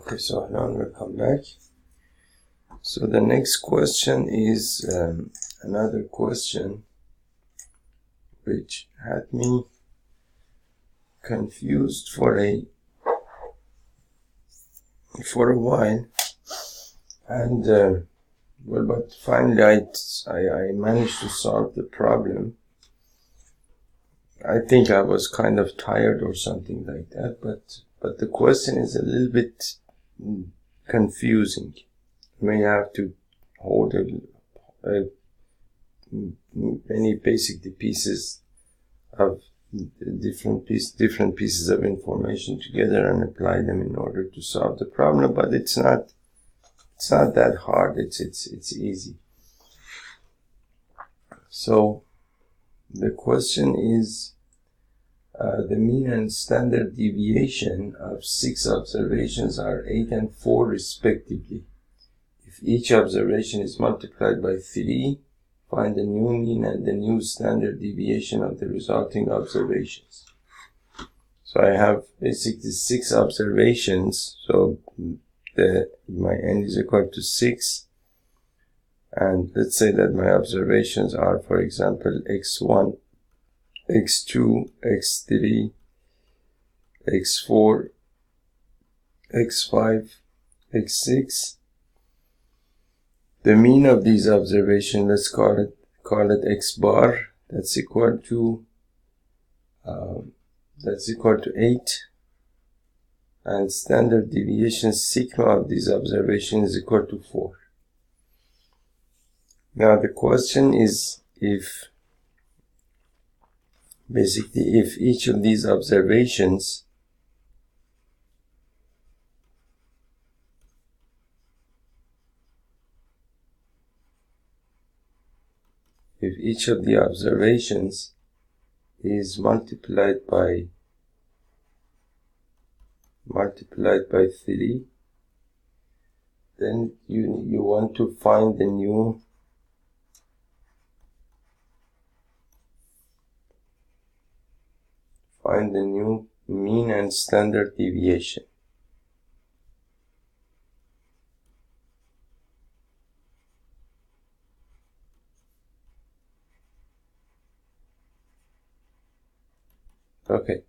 Okay, so now we'll come back. So the next question is another question which had me confused for a while, and well, but finally I managed to solve the problem. I think I was kind of tired or something like that, but the question is a little bit confusing. You may have to hold many basic pieces of different pieces of information together and apply them in order to solve the problem. But it's not that hard. It's easy. So the question is, the mean and standard deviation of 6 observations are 8 and 4 respectively. If each observation is multiplied by 3, find the new mean and the new standard deviation of the resulting observations. So I have basically 6 observations, so my n is equal to 6, and let's say that my observations are, for example, x1, x2, x3, x4, x5, x6. The mean of these observations, let's call it x bar. That's equal to 8, and standard deviation sigma of these observations is equal to 4. Now the question is, if each of these observations is multiplied by 3, then you want to find the new mean and standard deviation. Okay,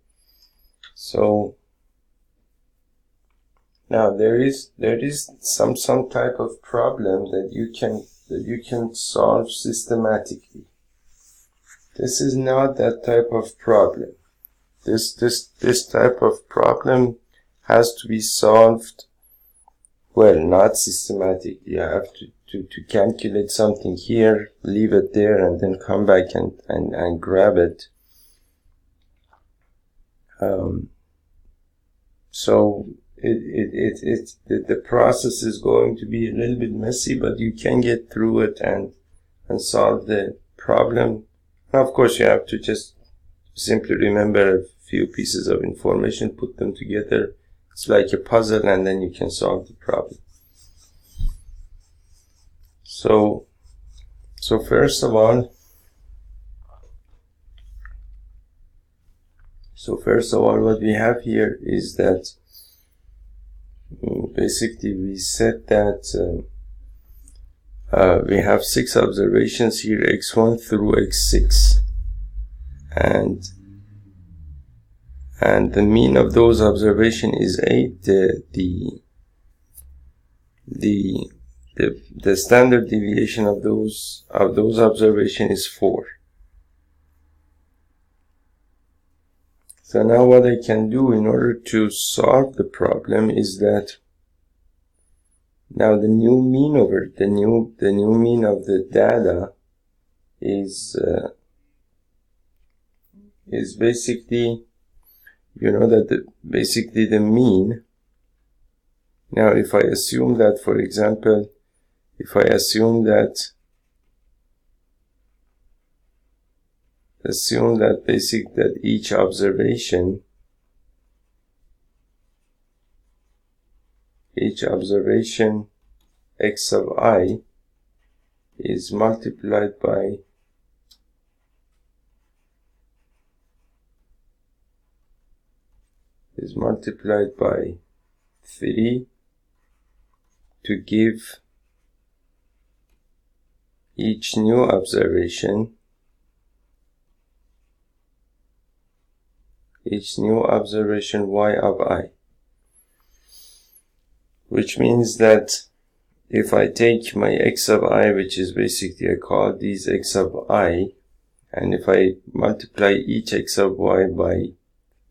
so now there is some type of problem that you can solve systematically. This is not that type of problem. This type of problem has to be solved, well, not systematically. You have to calculate something here, leave it there, and then come back and grab it. So the process is going to be a little bit messy, but you can get through it and solve the problem. Now, of course, you have to just simply remember a few pieces of information, put them together. It's like a puzzle, and then you can solve the problem. So first of all, what we have here is that basically we said that we have 6 observations here, x1 through x6, and the mean of those observations is 8. The standard deviation of those observations is 4. So now what I can do in order to solve the problem is that now the new mean the new mean of the data is basically, you know, that basically the mean. Now if I assume that, for example, that each observation x of I is multiplied by is multiplied by 3 to give each new observation y of I, which means that if I take my x of I, which is basically I call these x of I, and if I multiply each x of y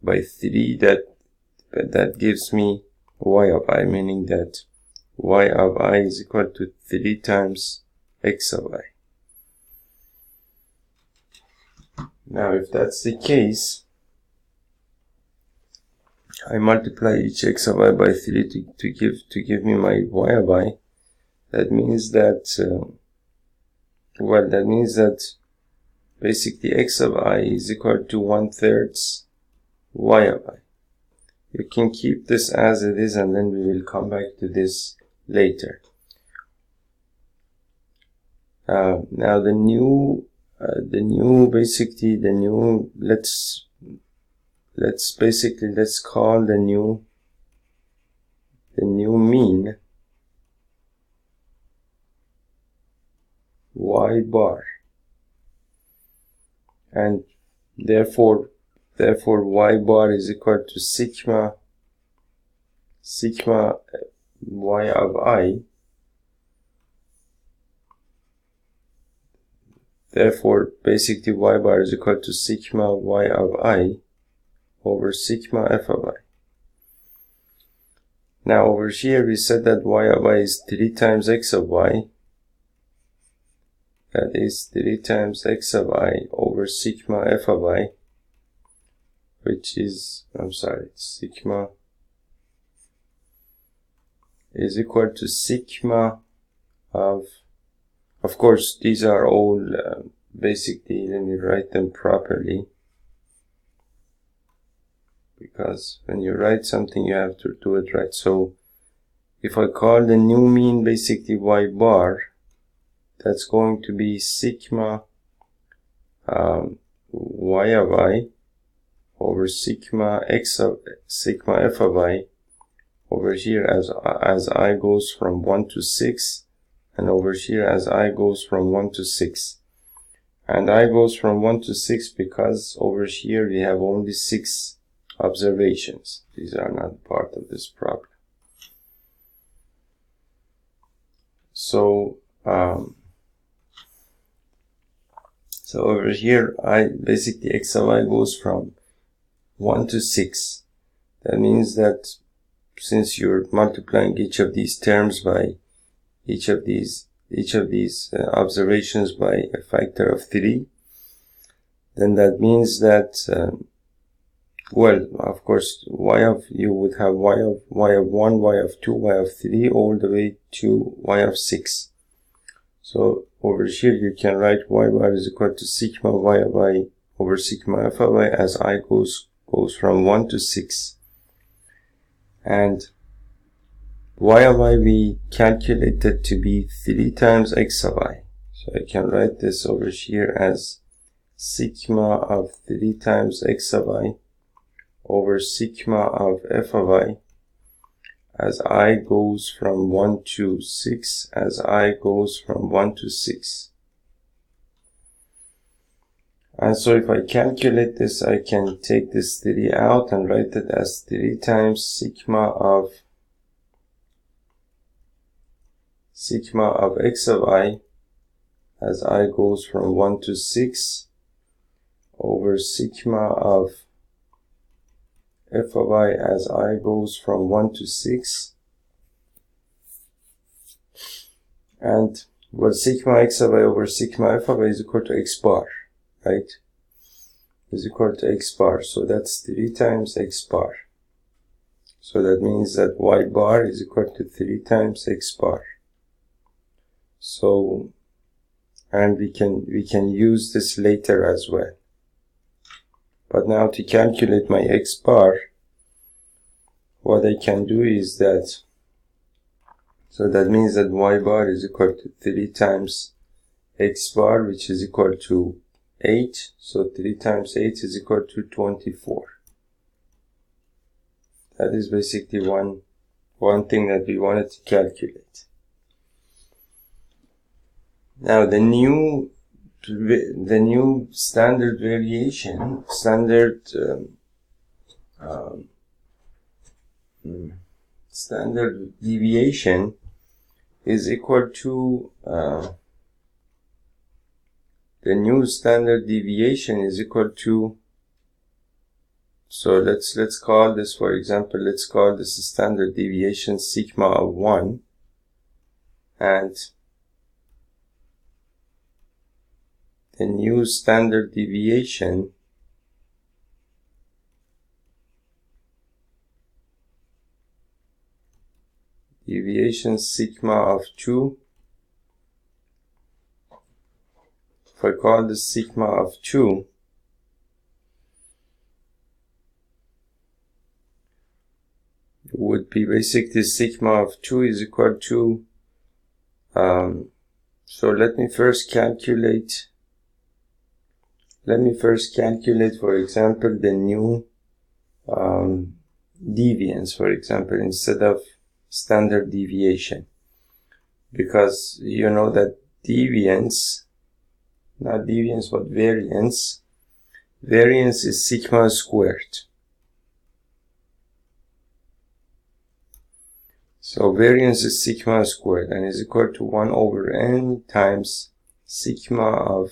by 3, that gives me y of I, meaning that y of I is equal to 3 times x of I. Now, if that's the case, I multiply each x of I by 3 to give me my y of I. That means that, that means that basically x of I is equal to 1/3 y of I. You can keep this as it is, and then we will come back to this later. Now the new let's call the new mean y bar, and therefore y bar is equal to sigma y of I. Therefore, basically y bar is equal to sigma y of I over sigma f of I. Now over here we said that y of I is 3 times x of y. That is 3 times x of I over sigma f of I, which is, sigma is equal to sigma of course, these are all basically, let me write them properly, because when you write something you have to do it right. So if I call the new mean basically y bar, that's going to be sigma y of I over sigma f of I over here as I goes from 1 to 6, and over here as I goes from 1 to 6. And I goes from 1 to 6 because over here we have only 6 observations. These are not part of this problem. So over here, basically x of I goes from 1 to 6. That means that since you're multiplying each of these terms by each of these observations by a factor of 3, then that means that of course you would have y of 1, y of 2, y of 3 all the way to y of 6. So over here you can write y bar is equal to sigma y of I over sigma f of I as I goes from 1 to 6. And y of I we calculated to be 3 times x of I. So I can write this over here as sigma of 3 times x of I over sigma of f of I as I goes from 1 to 6, as I goes from 1 to 6. And so if I calculate this, I can take this 3 out and write it as 3 times sigma of x of I as I goes from 1 to 6 over sigma of f of I as I goes from 1 to 6. And sigma x of I over sigma f of I is equal to x bar, right? Is equal to x bar. So that's 3 times x bar. So that means that y bar is equal to 3 times x bar. So, and we can use this later as well. But now to calculate my x bar, what I can do is that, so that means that y bar is equal to 3 times x bar, which is equal to 8. So 3 times 8 is equal to 24. That is basically one one thing that we wanted to calculate. Now the new standard variation, standard deviation is equal to the new standard deviation is equal to, so let's call this, for example, let's call this standard deviation sigma of 1, and the new standard deviation sigma of 2. If I call this sigma of 2, it would be basically sigma of 2 is equal to, so let me first calculate, for example, the new deviance, for example, instead of standard deviation, because you know that variance is sigma squared. So variance is sigma squared and is equal to 1 over n times sigma of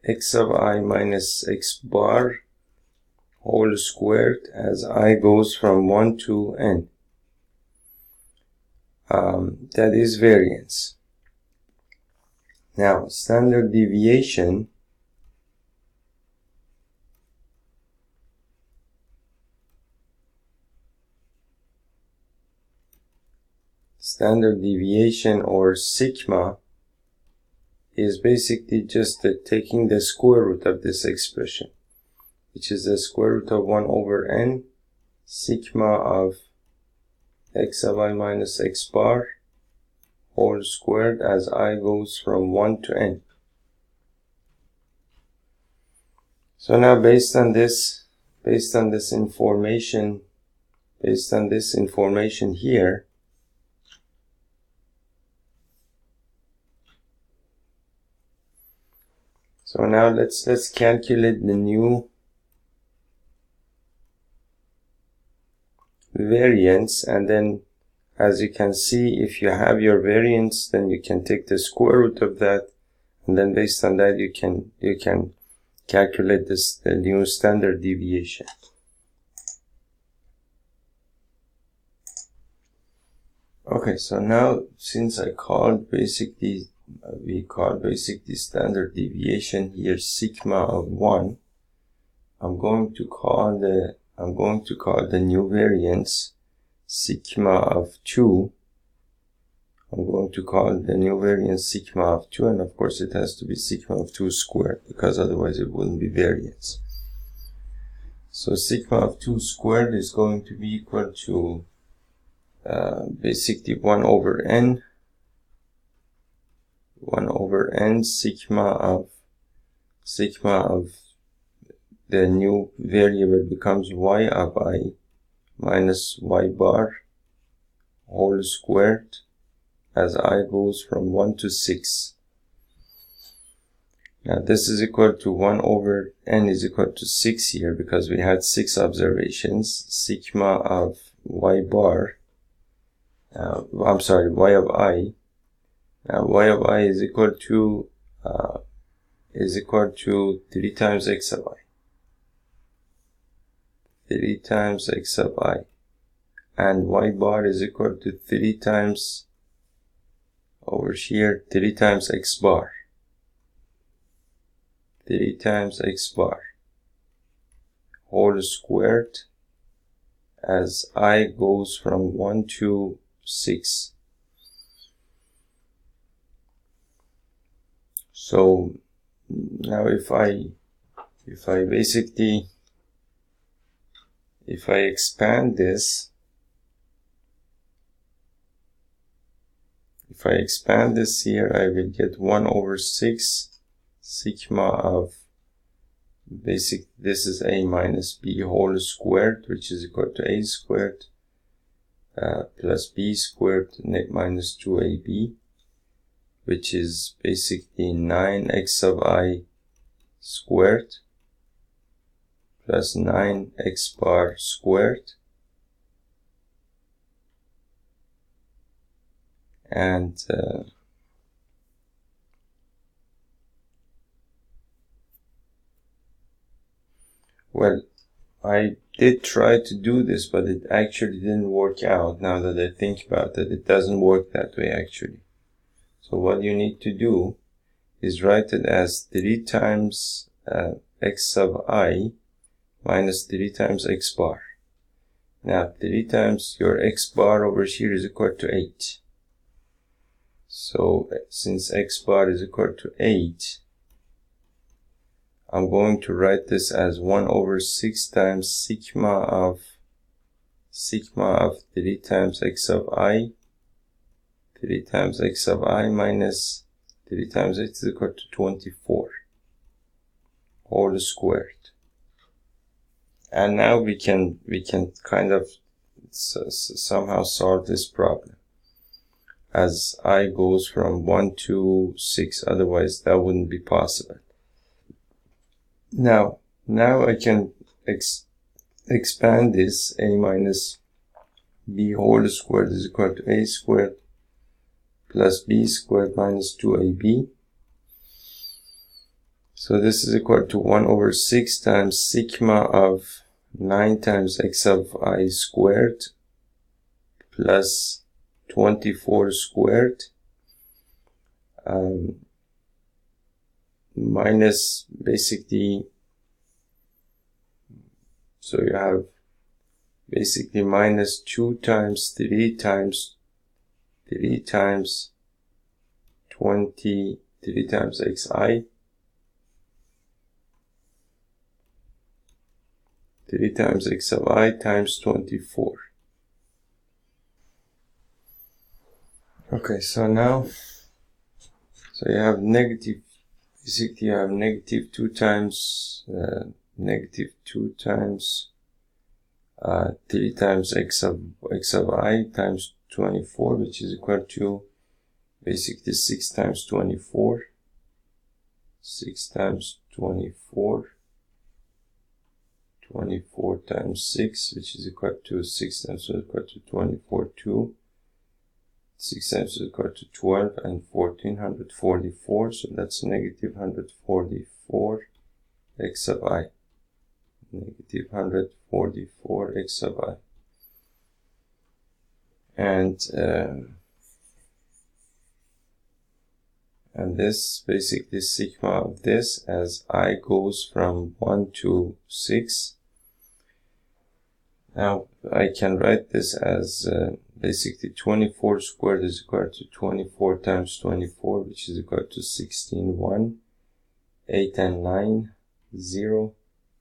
x of I minus x bar whole squared as I goes from 1 to n. That is variance. Now, standard deviation or sigma is basically just taking the square root of this expression, which is the square root of 1 over n sigma of x of I minus x bar whole squared as I goes from 1 to n. So now based on this information here, so now let's calculate the new variance, and then as you can see, if you have your variance, then you can take the square root of that, and then based on that you can calculate the new standard deviation. Okay, so now since we called basically standard deviation here sigma of 1, I'm going to call the new variance sigma of 2. I'm going to call the new variance sigma of 2, and of course it has to be sigma of 2 squared, because otherwise it wouldn't be variance. So sigma of 2 squared is going to be equal to basically 1 over n sigma of the new variable becomes y of I minus y bar whole squared as I goes from 1 to 6. Now this is equal to 1 over n is equal to 6 here, because we had 6 observations. Sigma of y bar, y of I. Now y of I is equal to 3 times x of I. 3 times x of I. And y bar is equal to 3 times, over here, 3 times x bar. 3 times x bar whole squared as I goes from 1 to 6. So now if I expand this, here, I will get 1 over 6 sigma of this is a minus b whole squared, which is equal to a squared, plus b squared minus 2ab, which is basically 9x sub I squared plus 9x bar squared, and well, I did try to do this, but it actually didn't work out. Now that I think about it, it doesn't work that way actually. So what you need to do is write it as 3 times x sub I minus 3 times x bar. Now 3 times your x bar over here is equal to 8. So since x bar is equal to 8, I'm going to write this as 1 over 6 times sigma of 3 times x sub I, 3 times x sub I minus 3 times 8 is equal to 24 whole squared. And now we can kind of somehow solve this problem as I goes from 1 to 6, otherwise that wouldn't be possible. Now I can expand this. A minus b whole squared is equal to a squared plus b squared minus 2ab. So this is equal to 1 over 6 times sigma of 9 times x sub I squared plus 24 squared minus basically, so you have basically minus 2 times 3 times 3 times 23 times xi, 3 times x sub I times 24. Okay, so now, so you have negative, basically you have negative 2 times, negative 2 times 3 times x sub I times 24, which is equal to basically 6 times 24, 6 times 24, 24 times 6, which is equal to 6 times equal to 24, 2, 6 times is equal to 12, and 1444, so that's negative 144 x sub I, negative 144 x sub I. And this basically sigma of this as I goes from 1 to 6. Now I can write this as basically 24 squared is equal to 24 times 24, which is equal to 16, 1, 8 and 9, 0,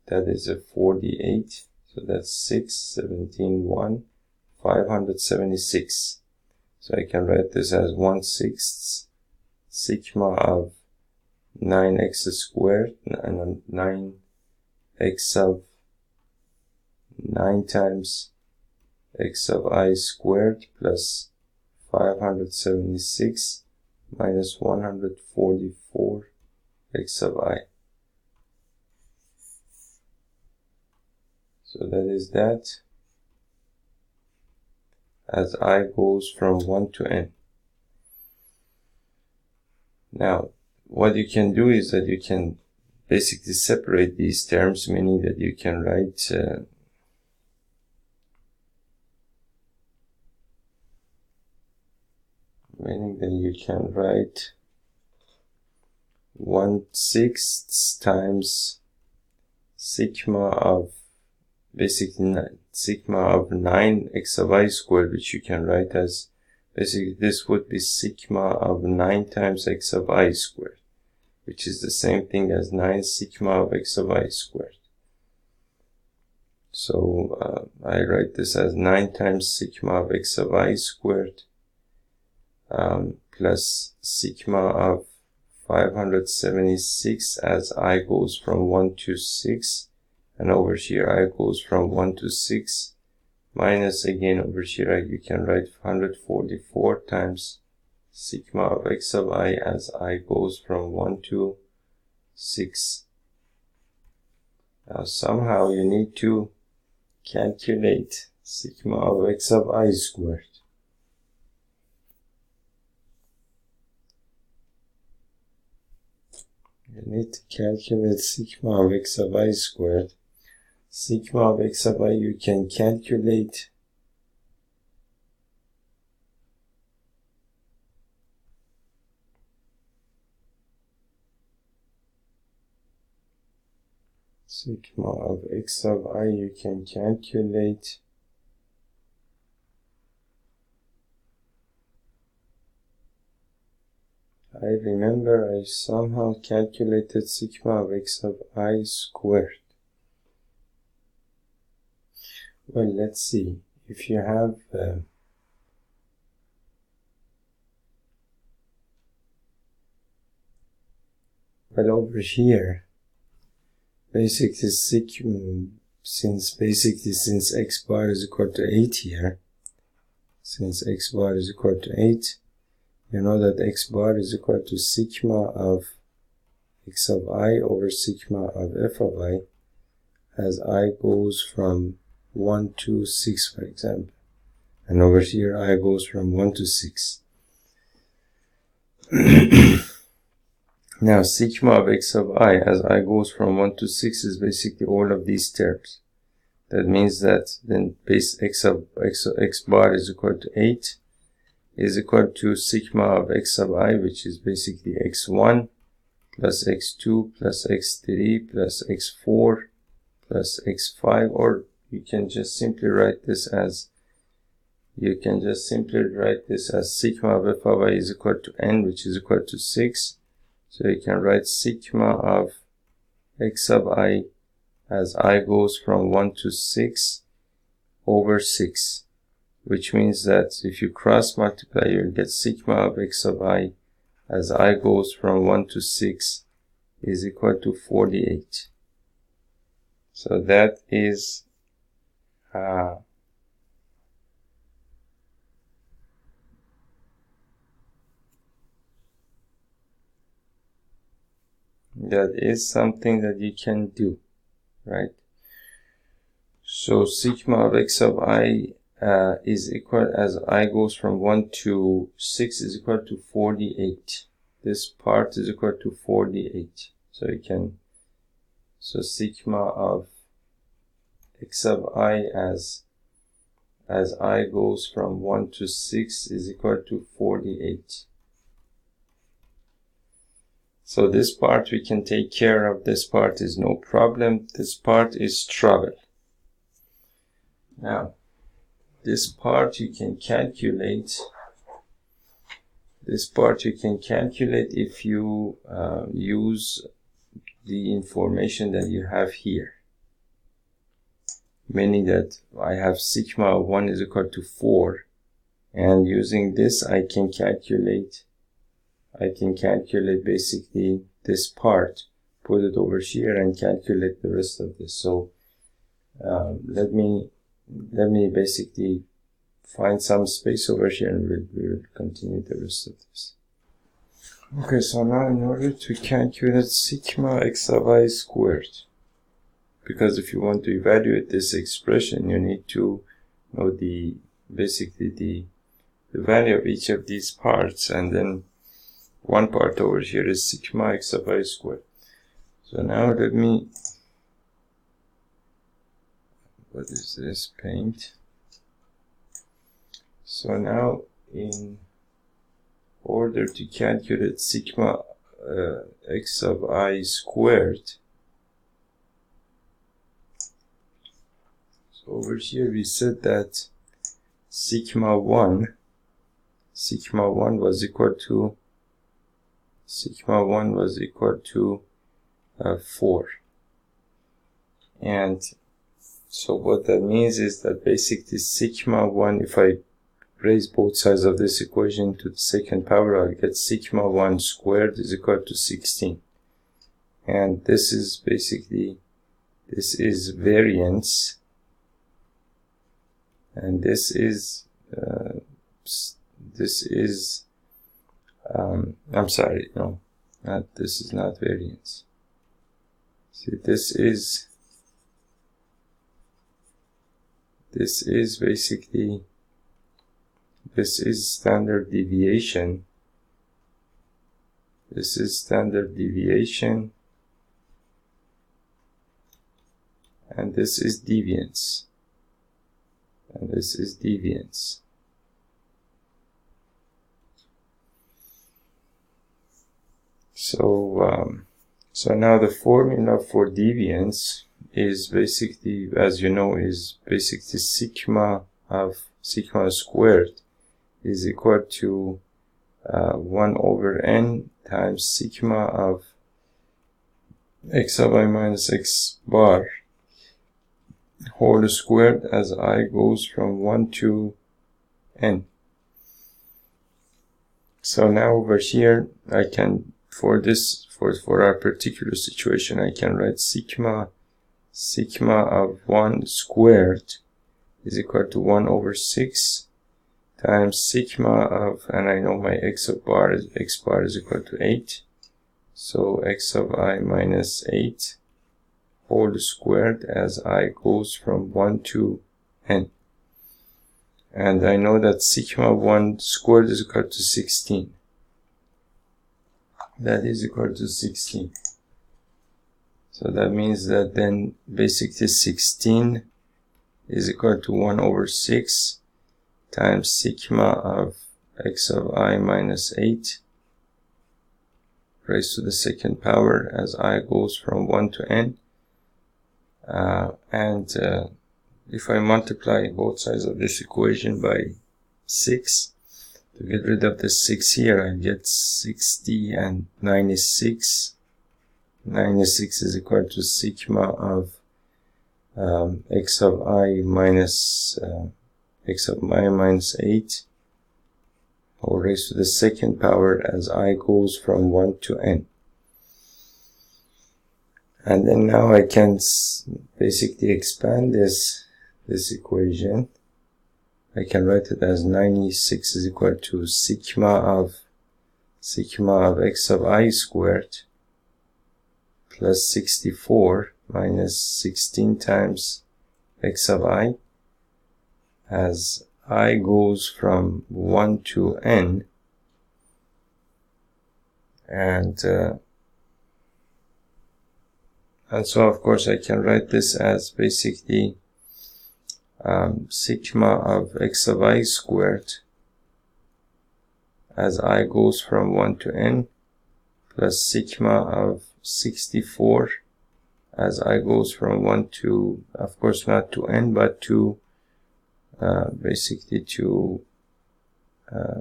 that is a 48, so that's 6, 17, 1, 576. So I can write this as 1/6 sigma of 9x squared and 9x sub 9 times x sub I squared plus 576 minus 144 x sub I. So that is that as I goes from 1 to n. Now, what you can do is that you can basically separate these terms, meaning that you can write meaning that you can write 1/6 times sigma of basically sigma of 9x sub I squared, which you can write as basically this would be sigma of 9 times x sub I squared, which is the same thing as 9 sigma of x sub I squared. So I write this as 9 times sigma of x sub I squared plus sigma of 576 as I goes from 1 to 6, and over here I goes from 1 to 6 minus again over here, you can write 144 times sigma of x sub I as I goes from 1 to 6. Now somehow you need to calculate sigma of x sub I squared. You need to calculate sigma of x sub I squared. Sigma of x sub I you can calculate sigma of x sub I you can calculate I remember I somehow calculated sigma of x sub I squared. Well, let's see. If you have well, over here, basically sigma, since x bar is equal to 8 here, since x bar is equal to 8, you know that x bar is equal to sigma of x of I over sigma of f of I as I goes from 1 to 6, for example. And over here I goes from 1 to 6. Now sigma of x of I as I goes from 1 to 6 is basically all of these terms. That means that then base x bar is equal to 8 is equal to sigma of x sub I, which is basically x1 plus x2 plus x3 plus x4 plus x5, or you can just simply write this as sigma of f of I is equal to n, which is equal to 6. So you can write sigma of x sub I as I goes from 1 to 6 over 6, which means that if you cross multiply, you'll get sigma of x sub I as I goes from 1 to 6 is equal to 48. So that is something that you can do, right? So sigma of x sub I is equal, as I goes from 1 to 6 is equal to 48. This part is equal to 48. So you can, so sigma of x sub I as I goes from 1 to 6 is equal to 48. So this part we can take care of. This part is no problem. This part is trouble. Now, this part you can calculate. This part you can calculate if you use the information that you have here. Meaning that I have sigma of 1 is equal to 4, and using this I can calculate basically this part, put it over here and calculate the rest of this. So let me basically find some space over here and we will continue the rest of this. Okay, so now in order to calculate sigma x sub I squared, because if you want to evaluate this expression, you need to know basically the value of each of these parts, and then one part over here is sigma x sub I squared. So now let me, what is this, paint? So now in order to calculate sigma x sub I squared, so over here we said that sigma 1 was equal to 4. And so what that means is that basically sigma 1, if I raise both sides of this equation to the second power, I'll get sigma 1 squared is equal to 16. And this is basically, this is variance and this is I'm sorry, no, this is not variance. See, this is basically, this is standard deviation. This is standard deviation, and this is deviance, and this is deviance. So now the formula for deviance is basically, as you know, is basically sigma squared is equal to 1 over n times sigma of x sub I minus x bar whole squared as I goes from 1 to n. So now over here, I can, for our particular situation, I can write sigma of 1 squared is equal to 1 over 6 times sigma of, and I know my x bar is equal to 8, so x sub I minus 8 whole squared as I goes from 1 to n. And I know that sigma 1 squared is equal to 16. That is equal to 16. So that means that then basically 16 is equal to 1 over 6 times sigma of x of I minus 8 raised to the second power as I goes from 1 to n. If I multiply both sides of this equation by 6, to get rid of the 6 here, I get 60 and 96. 96 is equal to sigma of x of I minus 8 whole raised to the second power as I goes from 1 to n. And then now I can basically expand this equation. I can write it as 96 is equal to sigma of x of I squared plus 64 minus 16 times x of I as I goes from 1 to n, and so of course I can write this as basically sigma of x of I squared as I goes from 1 to n plus sigma of 64 as I goes from 1 to, of course not to n, but to basically to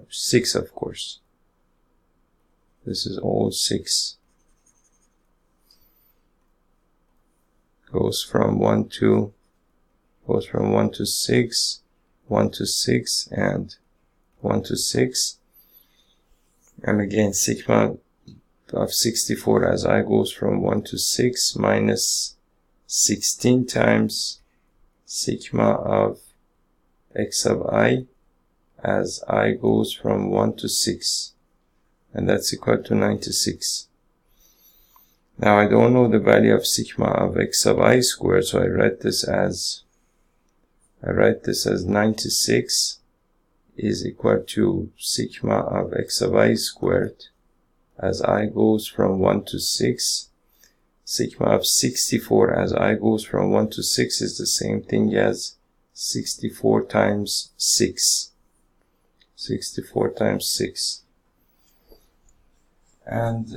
6, of course. This is all 6. Goes from 1 to 6, 1 to 6, and 1 to 6. And again, sigma of 64 as I goes from 1 to 6 minus 16 times sigma of x of I as I goes from 1 to 6. And that's equal to 96. Now I don't know the value of sigma of x of I squared, so I write this as 96 is equal to sigma of x of I squared as I goes from 1 to 6. Sigma of 64 as I goes from 1 to 6 is the same thing as 64 times 6. 64 times 6. And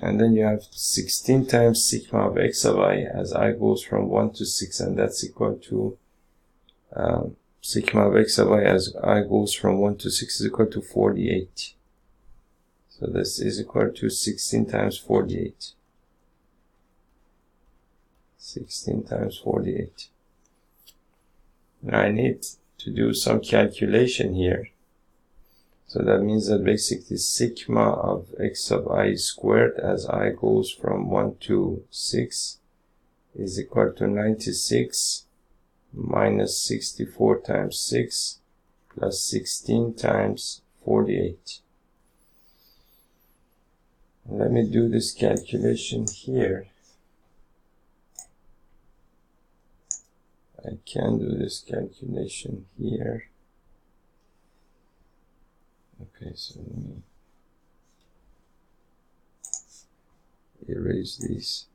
then you have 16 times sigma of x of I as I goes from 1 to 6, and that's equal to sigma of x of I as I goes from 1 to 6 is equal to 48. So this is equal to 16 times 48. 16 times 48. Now I need to do some calculation here. So that means that basically sigma of x of I squared as I goes from 1 to 6 is equal to 96 minus 64 times 6 plus 16 times 48. Let me do this calculation here. I can do this calculation here. Okay, so let me erase these.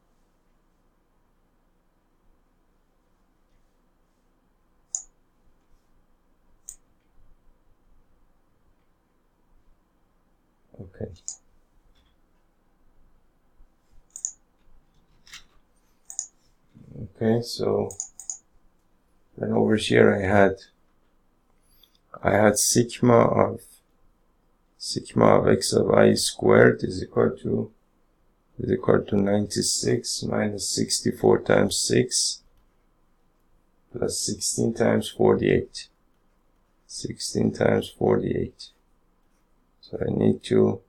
Okay. Okay, so then over here I had sigma of x of I squared is equal to 96 minus 64 times 6 plus 16 times 48. 16 times 48. So I need to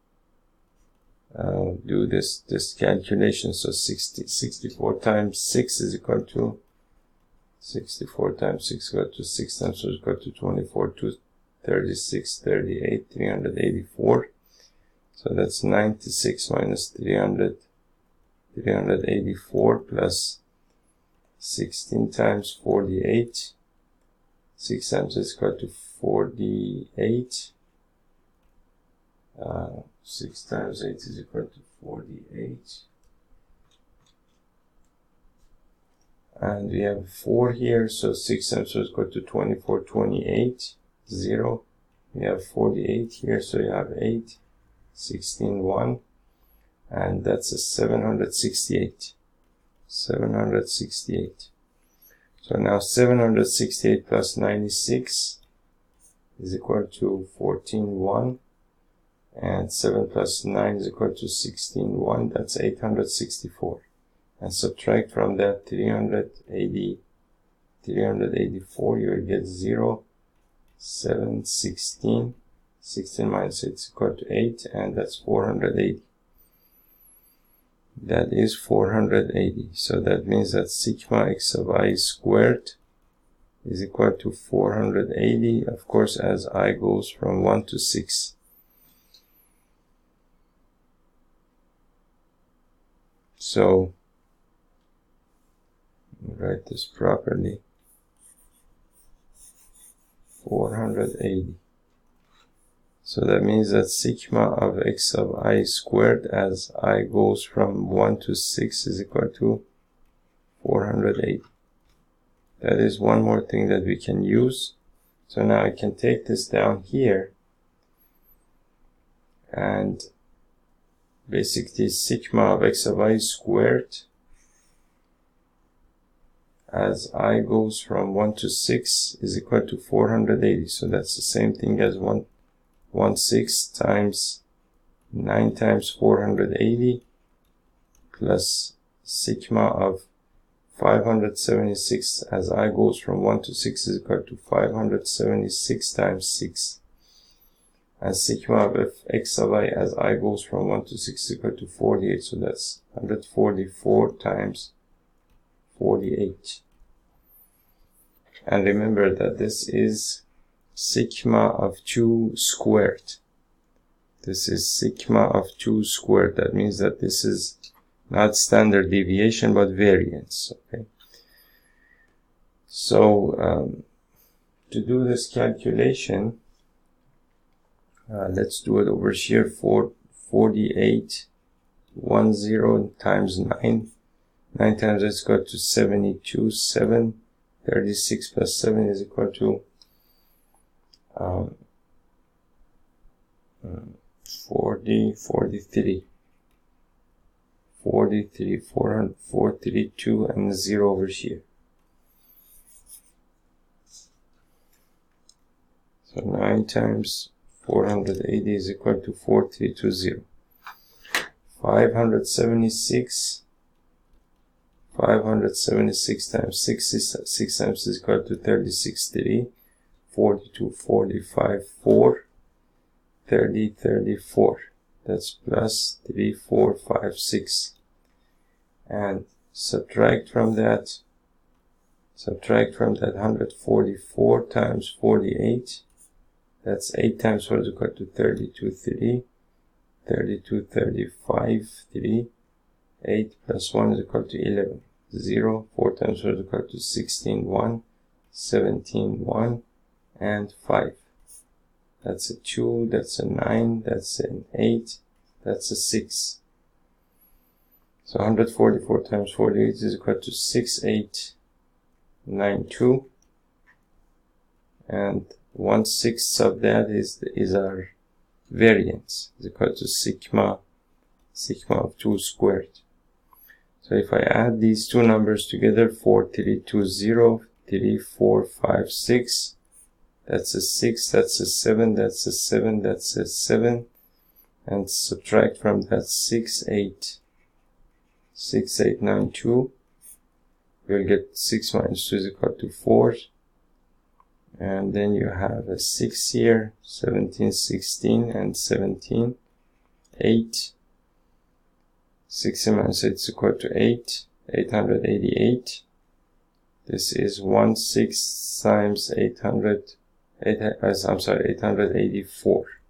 do this calculation. So 64 times 6 is equal to 64 times 6 is equal to 6 times 4 is equal to 24, 2, 36, 38, 384. So that's 96 minus 384 plus 16 times 48. 6 times is equal to 48. 6 times 8 is equal to 48. And we have 4 here, so 6 times 4 is equal to 24, 28, 0. We have 48 here, so you have 8, 16, 1. And that's a 768. 768. So now 768 plus 96 is equal to 14, 1. And 7 plus 9 is equal to 16, 1. That's 864. And subtract from that 384, you will get 0, 7, 16. 16 minus 8 is equal to 8, and that's 480. That is 480. So that means that sigma x of I squared is equal to 480, of course, as I goes from 1 to 6. So, write this properly. 480. So that means that sigma of x of I squared as I goes from 1 to 6 is equal to 480. That is one more thing that we can use. So now I can take this down here, and basically sigma of x of I squared as I goes from 1 to 6 is equal to 480. So that's the same thing as 1/6 times 9 times 480 plus sigma of 576 as I goes from 1 to 6 is equal to 576 times 6. And sigma of x of I as I goes from 1 to 6 is equal to 48. So that's 144 times 48. And remember that this is sigma of 2 squared. This is sigma of 2 squared. That means that this is not standard deviation but variance. Okay. So to do this calculation, let's do it over here. 48 10 times 9. 9 times it's equal to 72. 7. 36 plus 7 is equal to 43, 432, and 0 over here. So 9 times 480 is equal to 4320. 576 times 6 times is equal to 36, 3, 42, 45, 4, 30, 34. That's plus 3, 4, 5, 6. And subtract from that Subtract from that 144 times 48. That's 8 times 4 is equal to 32, 3. 32, 35, 3. 8 plus 1 is equal to 11. 0. 4 times 4 is equal to 16, 1. 17, 1. And 5. That's a 2. That's a 9. That's an 8. That's a 6. So 144 times 48 is equal to 6892. And 1/6 of that is our variance. Is equal to sigma of 2 squared. So if I add these two numbers together, 4320, 3456, that's a 6, that's a 7, that's a 7, that's a 7, and subtract from that 6892, we'll get 6 minus 2 is equal to 4, and then you have a 6 here, 17, 16, and 17, 8, 60 minus 8 is equal to 8, 888. This is 1/6 times 884.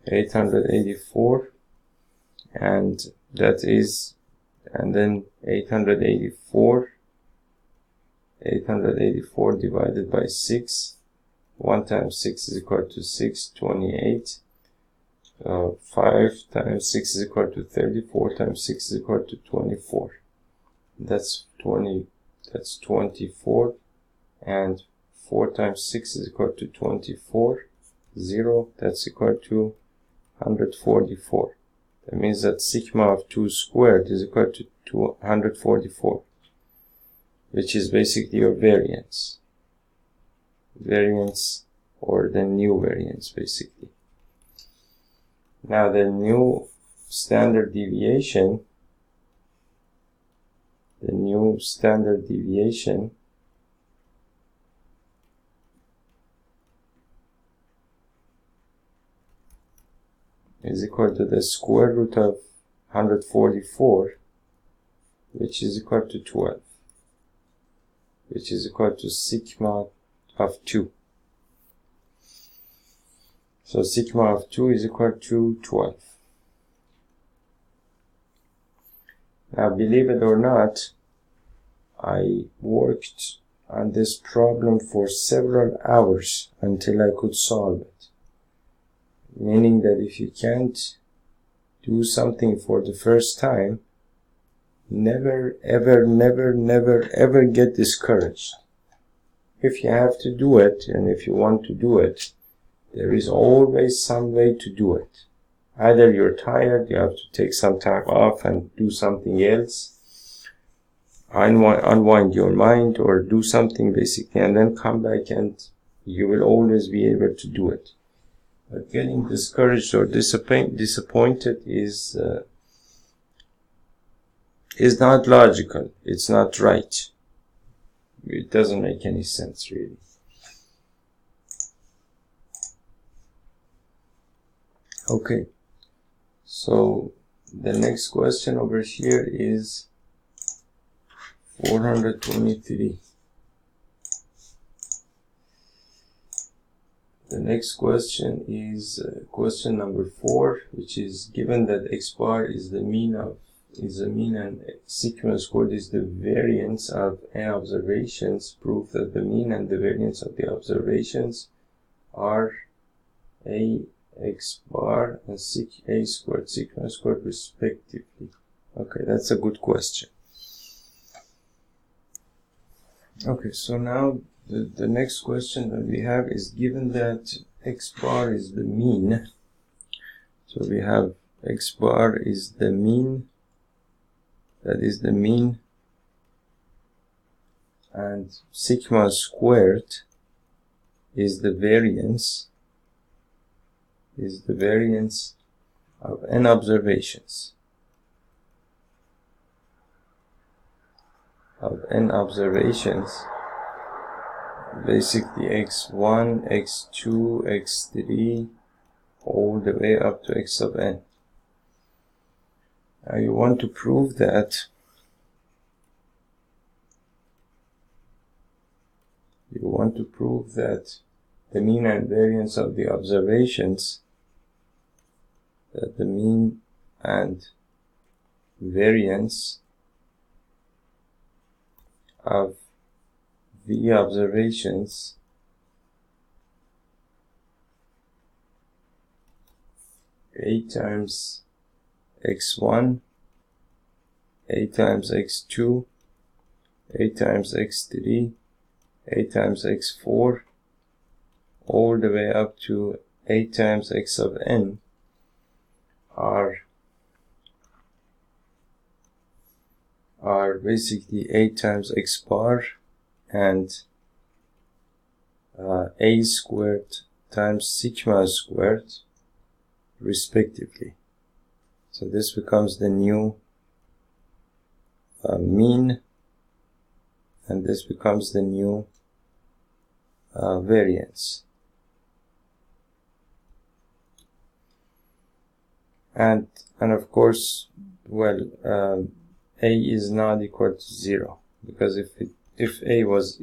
884, and that is, and then 884 divided by 6. 1 times 6 is equal to 6, 28. 5 times 6 is equal to 30. 4 times 6 is equal to 24. That's 24. And 4 times 6 is equal to 24. 0, that's equal to 144. That means that sigma of 2 squared is equal to 144, which is basically your variance. Variance, or the new variance, basically. Now the new standard deviation, is equal to the square root of 144, which is equal to 12, which is equal to sigma of 2. So sigma of 2 is equal to 12. Now, believe it or not, I worked on this problem for several hours until I could solve it. Meaning that if you can't do something for the first time, never ever get discouraged. If you have to do it, and if you want to do it, there is always some way to do it. Either you're tired, you have to take some time off and do something else, unwind your mind, or do something basically, and then come back, and you will always be able to do it. But getting discouraged or disappointed is not logical. It's not right. It doesn't make any sense, really. Okay, so the next question over here is 423. The next question is question number 4, which is given that x bar is the mean and sigma squared is the variance of n observations. Prove that the mean and the variance of the observations are a x bar and a squared sigma squared respectively. Okay, that's a good question. Okay, so now the next question that we have is given that x bar is the mean. So we have x bar is the mean, that is the mean, and sigma squared is the variance, of n observations. Basically x1, x2, x3, all the way up to x of n. Now you want to prove that you want to prove that the mean and variance of the observations, that the mean and variance of the observations A times x1, A times x2, A times x3, A times x4, all the way up to A times x of n are basically A times x bar and A squared times sigma squared respectively. So this becomes the new mean, and this becomes the new variance. And of course, well, A is not equal to 0, because if A was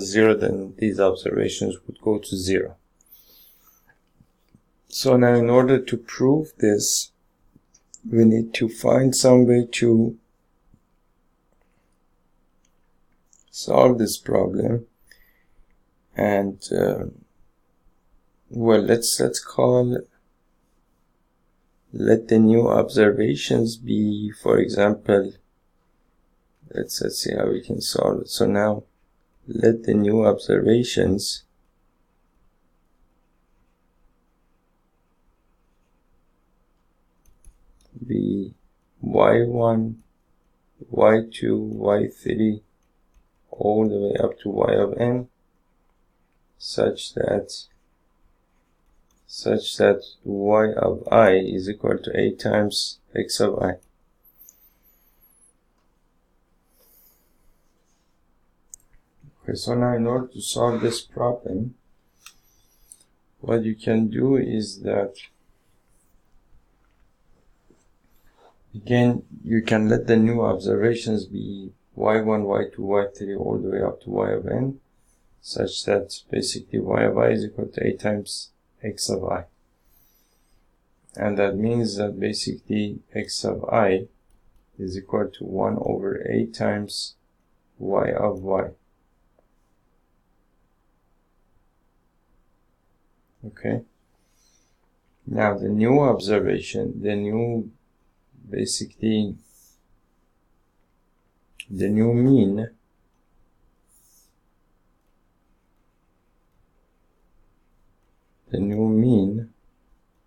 0, then these observations would go to 0. So now, in order to prove this, we need to find some way to solve this problem. And well, let's let the new observations be, for example, let's see how we can solve it. So now, let the new observations be y1, y2, y3, all the way up to y of n, such that y of I is equal to A times x of I. Okay, so now in order to solve this problem, what you can do is that, again, you can let the new observations be y1, y2, y3, all the way up to y of n, such that basically y of I is equal to A times x of I. And that means that basically x of I is equal to 1 over A times y of y. Okay. Now the new observation, the new mean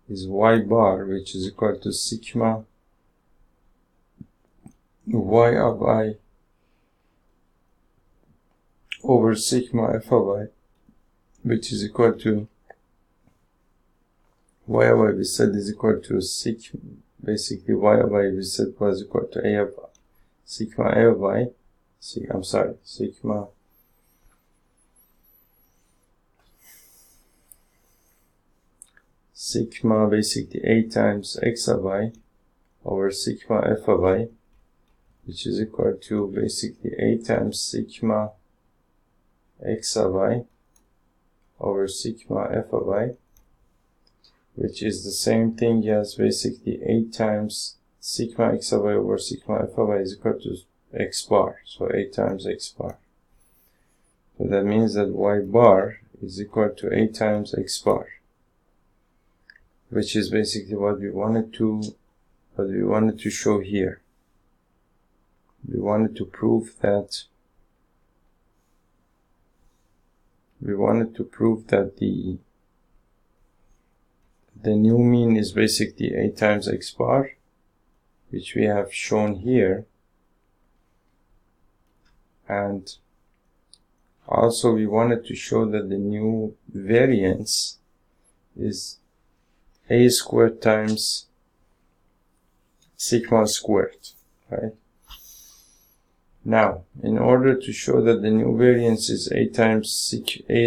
is y bar, which is equal to sigma y of I over sigma f of I, which is equal to y of I we said is equal to sigma, basically y of I we said was equal to A of sigma A of I, sigma basically A times x of I over sigma f of I, which is equal to basically A times sigma x of I over sigma f of I, which is the same thing as basically A times sigma x of I over sigma f of I is equal to x bar, so A times x bar. So that means that y bar is equal to A times x bar, which is basically what we wanted to show here. We wanted to prove that the new mean is basically A times x bar, which we have shown here, and also we wanted to show that the new variance is A squared times sigma squared, right? Now, in order to show that the new variance is A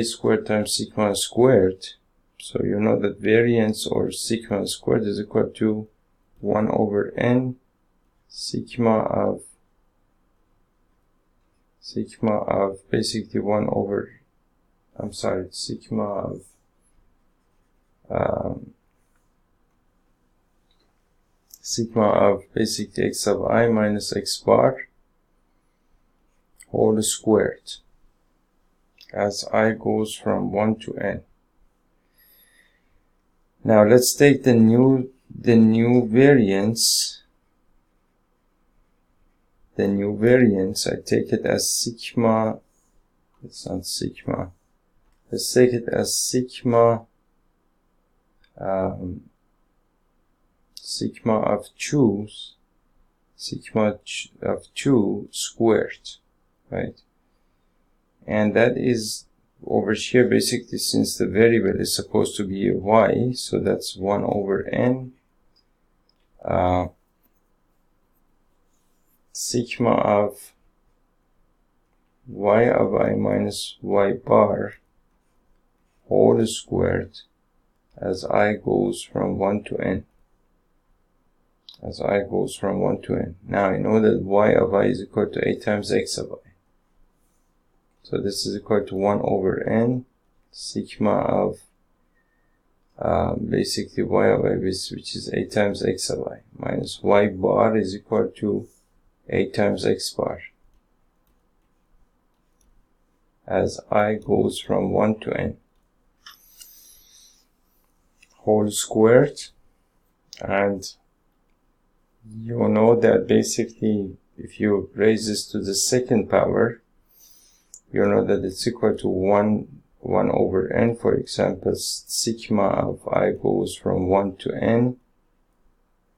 squared times sigma squared, so you know that variance or sigma squared is equal to 1 over n sigma of sigma of basically 1 over, I'm sorry, sigma of basically x of I minus x bar whole squared as I goes from 1 to n. Now let's take the new variance. The new variance, I take it as sigma, it's not sigma, let's take it as sigma sigma of 2 squared, right? And that is over here basically, since the variable is supposed to be a y, so that's 1 over n sigma of y of I minus y bar whole squared as I goes from 1 to n. As I goes from 1 to n. Now I know that y of I is equal to a times x of I. So this is equal to 1 over n sigma of basically y of I, which is a times x of I, minus y bar is equal to a times x bar as I goes from 1 to n whole squared. And you know that basically if you raise this to the second power, you know that it's equal to 1 over n. For example, sigma of I goes from 1 to n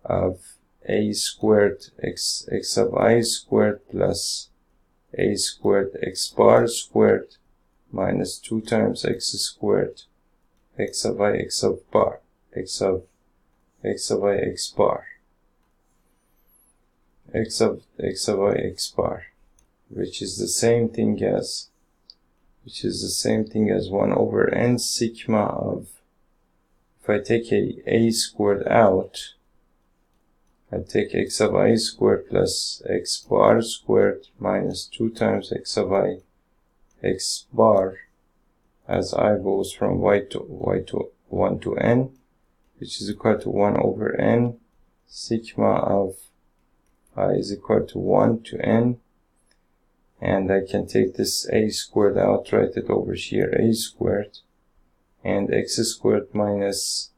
of a squared x of I squared plus a squared x bar squared minus 2 times x squared x of I x of bar x of I x bar x of I x bar, which is the same thing as 1 over n sigma of, if I take a squared out, I take x of I squared plus x bar squared minus 2 times x of I x bar as I goes from 1 to n, which is equal to 1 over n sigma of I is equal to 1 to n, and I can take this a squared out, write it over here, a squared, and x squared minus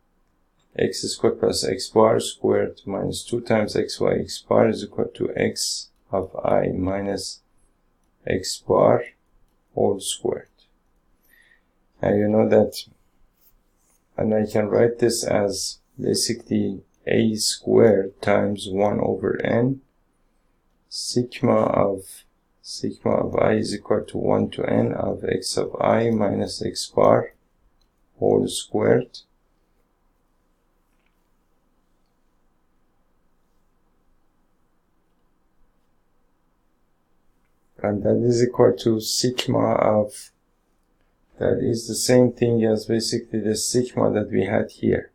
x squared plus x bar squared minus 2 times xy x bar is equal to x of I minus x bar whole squared. Now you know that, and I can write this as basically a squared times 1 over n sigma of I is equal to 1 to n of x of I minus x bar whole squared and that is equal to sigma of, that is the same thing as basically the sigma that we had here,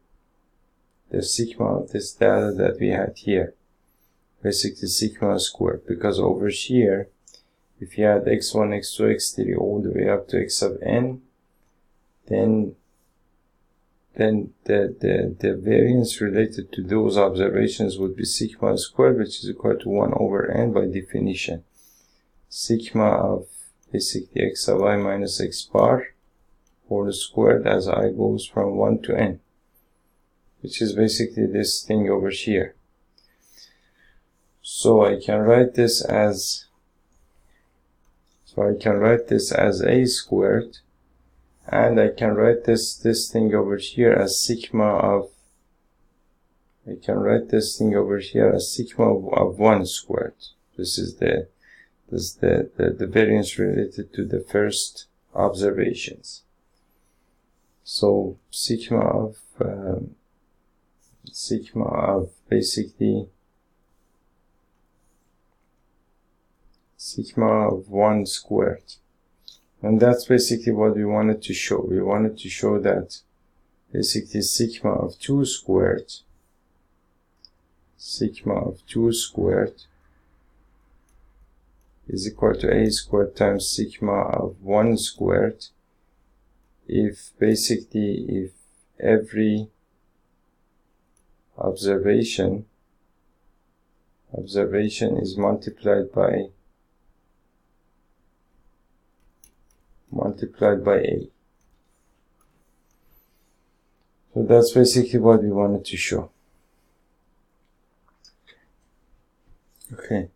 the sigma of this data that we had here, basically sigma squared, because over here if you had x1, x2, x3 all the way up to x of n, then the variance related to those observations would be sigma squared, which is equal to 1 over n by definition. Sigma of basically x of I minus x bar whole squared as I goes from 1 to n, which is basically this thing over here. So I can write this as a squared, and I can write this thing over here as sigma of, I can write this thing over here as sigma of 1 squared. This is the variance related to the first observations. So sigma of basically sigma of 1 squared, and that's basically what we wanted to show. We wanted to show that basically sigma of 2 squared is equal to a squared times sigma of 1 squared if every observation is multiplied by a. So that's basically what we wanted to show. Okay.